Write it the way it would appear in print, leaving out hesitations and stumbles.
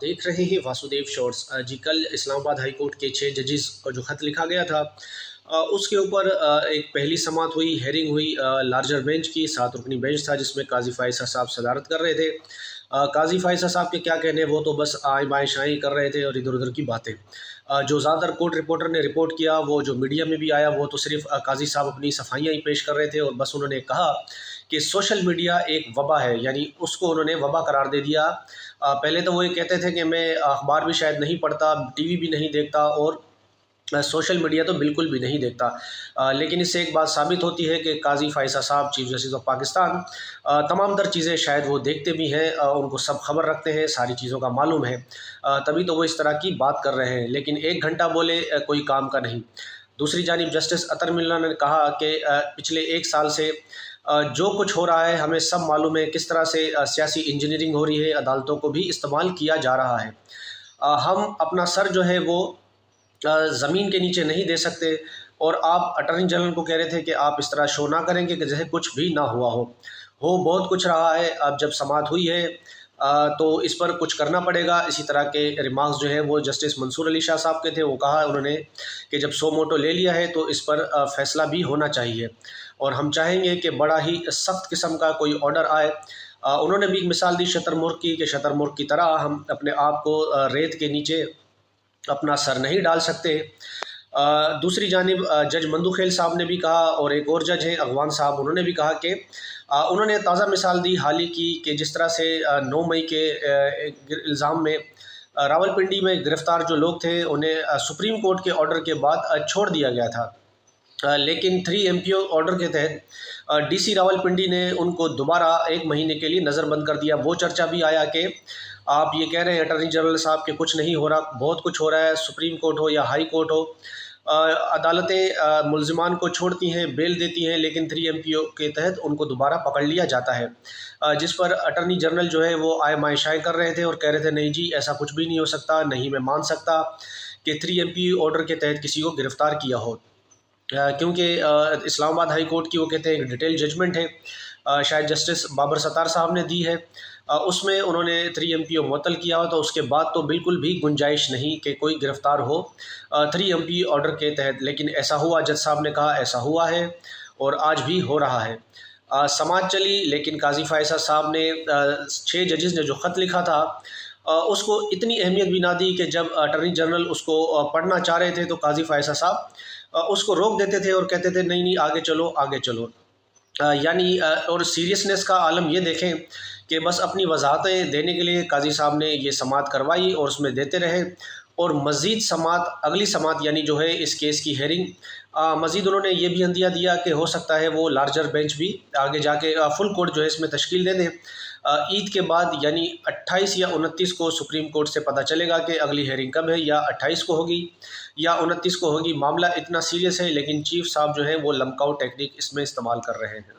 देख रहे हैं वासुदेव शॉर्ट्स। जी, कल इस्लामाबाद हाई कोर्ट के 6 जजेस को जो ख़त लिखा गया था, उसके ऊपर एक पहली समाअत हुई, हेयरिंग हुई लार्जर बेंच की। 7 रुकनी बेंच था जिसमें काजी फ़ाइज़ साहब सदारत कर रहे थे। काजी फ़ाइज़ साहब के क्या कहने, वो तो बस आएँ बाएँ शाएँ कर रहे थे और इधर-उधर की बातें। जो ज़्यादातर कोर्ट रिपोर्टर ने रिपोर्ट किया, वो जो मीडिया में भी आया, वो तो सिर्फ़ काज़ी साहब अपनी सफाइयाँ ही पेश कर रहे थे और बस उन्होंने कहा कि सोशल मीडिया एक वबा है, यानी उसको उन्होंने वबा करार दे दिया। पहले तो वो ये कहते थे कि मैं अखबार भी शायद नहीं पढ़ता, टीवी भी नहीं देखता और सोशल मीडिया तो बिल्कुल भी नहीं देखता। लेकिन इससे एक बात साबित होती है कि काज़ी फ़ाइज़ा साहब, चीफ़ जस्टिस ऑफ पाकिस्तान, तमाम तर चीज़ें शायद वो देखते भी हैं, उनको सब खबर रखते हैं, सारी चीज़ों का मालूम है। तभी तो वो इस तरह की बात कर रहे हैं, लेकिन 1 घंटा बोले कोई काम का नहीं। दूसरी जानिब जस्टिस अतर मिल्ला ने कहा कि पिछले 1 साल से जो कुछ हो रहा है हमें सब मालूम है, किस तरह से सियासी इंजीनियरिंग हो रही है, अदालतों को भी इस्तेमाल किया जा रहा है। हम अपना सर जो है वो ज़मीन के नीचे नहीं दे सकते, और आप अटॉर्नी जनरल को कह रहे थे कि आप इस तरह शो ना करेंगे कि जैसे कुछ भी ना हुआ हो। बहुत कुछ रहा है। अब जब समाअत हुई है तो इस पर कुछ करना पड़ेगा। इसी तरह के रिमार्क्स जो हैं वो जस्टिस मंसूर अली शाह साहब के थे। वो कहा उन्होंने कि जब सो मोटो ले लिया है तो इस पर फ़ैसला भी होना चाहिए, और हम चाहेंगे कि बड़ा ही सख्त किस्म का कोई ऑर्डर आए। उन्होंने भी एक मिसाल दी शतरमुर्ग की, कि शतरमुर्ग की तरह हम अपने आप को रेत के नीचे अपना सर नहीं डाल सकते। दूसरी जानिब जज मंदू खेल साहब ने भी कहा, और एक और जज हैं अगवान साहब, उन्होंने भी कहा कि उन्होंने ताज़ा मिसाल दी हाल ही की, कि जिस तरह से 9 मई के इल्ज़ाम में रावलपिंडी में गिरफ़्तार जो लोग थे उन्हें सुप्रीम कोर्ट के ऑर्डर के बाद छोड़ दिया गया था। लेकिन 3 MPO ऑर्डर के तहत DC रावलपिंडी ने उनको दोबारा 1 महीने के लिए नज़रबंद कर दिया। वो चर्चा भी आया कि आप ये कह रहे हैं अटॉर्नी जनरल साहब कि कुछ नहीं हो रहा, बहुत कुछ हो रहा है, सुप्रीम कोर्ट हो या हाई कोर्ट हो। अदालतें मुल्ज़िमान को छोड़ती हैं, बेल देती हैं, लेकिन 3 MPO के तहत उनको दोबारा पकड़ लिया जाता है। जिस पर अटॉर्नी जनरल जो है वो आय माय शाय कर रहे थे और कह रहे थे नहीं जी, ऐसा कुछ भी नहीं हो सकता, नहीं मैं मान सकता कि 3 MPO ऑर्डर के तहत किसी को गिरफ़्तार किया हो। क्योंकि इस्लामाबाद हाई कोर्ट की वो कहते हैं एक डिटेल जजमेंट है, शायद जस्टिस बाबर सत्तार साहब ने दी है। उसमें उन्होंने 3 MPO मुअत्तल किया हो, तो उसके बाद तो बिल्कुल भी गुंजाइश नहीं कि कोई गिरफ़्तार हो 3 MPO ऑर्डर के तहत। लेकिन ऐसा हुआ, जज साहब ने कहा ऐसा हुआ है और आज भी हो रहा है। समाअत चली, लेकिन काज़ी फ़ाइज़ा साहब ने 6 जजेस ने जो ख़त लिखा था उसको इतनी अहमियत भी ना दी, कि जब अटॉर्नी जनरल उसको पढ़ना चाह रहे थे तो काज़ी फ़ाइज़ा साहब उसको रोक देते थे और कहते थे नहीं नहीं, आगे चलो आगे चलो। यानी और सीरियसनेस का आलम ये देखें कि बस अपनी वजाहतें देने के लिए काजी साहब ने ये समाअत करवाई और उसमें देते रहे, और मज़ीद समाअत, अगली समाअत यानी जो है इस केस की हेयरिंग, मज़ीद उन्होंने ये भी अंदिया दिया कि हो सकता है वो लार्जर बेंच भी आगे जाके फुल कोर्ट जो है इसमें तश्कील दे दें। ईद के बाद यानी 28 या 29 को सुप्रीम कोर्ट से पता चलेगा कि अगली हेयरिंग कब है, या 28 को होगी या 29 को होगी। मामला इतना सीरियस है, लेकिन चीफ साहब जो है वो लमकाऊ टेक्निक इसमें इस्तेमाल कर रहे हैं।